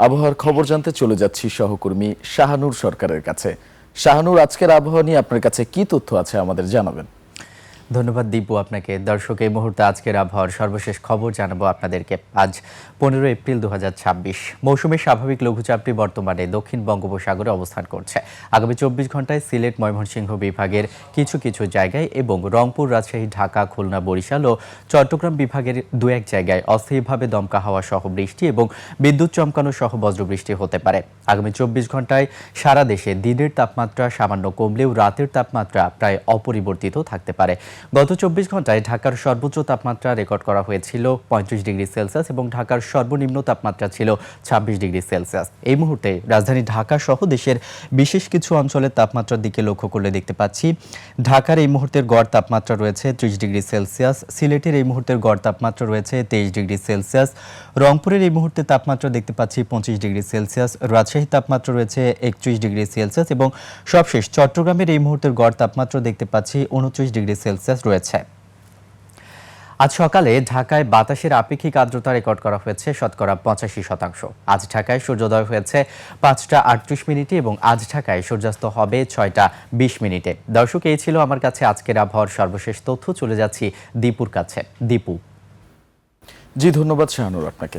আবহাওয়ার খবর জানতে চলে যাচ্ছি সহকর্মী শাহানুর সরকারের কাছে। শাহানুর, আজকের আবহাওয়া নিয়ে আপনার কাছে কি তথ্য আছে আমাদের জানাবেন। ধন্যবাদ দীপু আপনাকে। দর্শক, এই মুহূর্তে আজকের আবহাওয়ার সর্বশেষ খবর জানাবো আপনাদেরকে। আজ 15 এপ্রিল 2026। মৌসুমী স্বাভাবিক লঘুচাপটি বর্তমানে দক্ষিণ বঙ্গোপসাগরে অবস্থান করছে। আগামী 24 ঘন্টায় সিলেট, ময়মনসিংহ বিভাগের কিছু কিছু জায়গায় এবং রংপুর, রাজশাহী, ঢাকা, খুলনা, বরিশাল ও চট্টগ্রাম বিভাগের দু এক জায়গায় অস্থায়ীভাবে দমকা হাওয়া সহ বৃষ্টি এবং বিদ্যুৎ চমকানো সহ বজ্রবৃষ্টি হতে পারে। আগামী 24 ঘন্টায় সারা দেশে দিনের তাপমাত্রা সামান্য কমলেও রাতের তাপমাত্রা প্রায় অপরিবর্তিত থাকতে পারে। গত 24 ঘন্টায় ঢাকার সর্বোচ্চ তাপমাত্রা রেকর্ড করা হয়েছিল 35 ডিগ্রি সেলসিয়াস এবং ঢাকার সর্বনিম্ন তাপমাত্রা ছিল 26 ডিগ্রি সেলসিয়াস। এই মুহূর্তে রাজধানী ঢাকা সহ দেশের বিশেষ কিছু অঞ্চলের তাপমাত্রার দিকে লক্ষ্য করলে দেখতে পাচ্ছি ঢাকার এই মুহূর্তের গড় তাপমাত্রা রয়েছে 30 ডিগ্রি সেলসিয়াস, সিলেটের এই মুহূর্তের গড় তাপমাত্রা রয়েছে 23 ডিগ্রি সেলসিয়াস, রংপুরের এই মুহূর্তে তাপমাত্রা দেখতে পাচ্ছি 25 ডিগ্রি সেলসিয়াস, রাজশাহীর তাপমাত্রা রয়েছে 31 ডিগ্রি সেলসিয়াস এবং সবশেষ চট্টগ্রামের এই মুহূর্তের গড় তাপমাত্রা দেখতে পাচ্ছি 29 ডিগ্রি সেলসিয়াস রয়েছে। আজ সকালে ঢাকায় বাতাসের আপেক্ষিক আর্দ্রতা রেকর্ড করা হয়েছে শতকরা 85%। আজ ঢাকায় সূর্যোদয় হয়েছে 5টা 38 মিনিটে এবং আজ ঢাকায় সূর্যাস্ত হবে 6টা 20 মিনিটে। দর্শক, এই ছিল আমার কাছে আজকের আবহাওয়ার সর্বশেষ তথ্য। চলে যাচ্ছি দীপুর কাছে। দীপু। জি, ধন্যবাদ শাহানুর আপনাকে।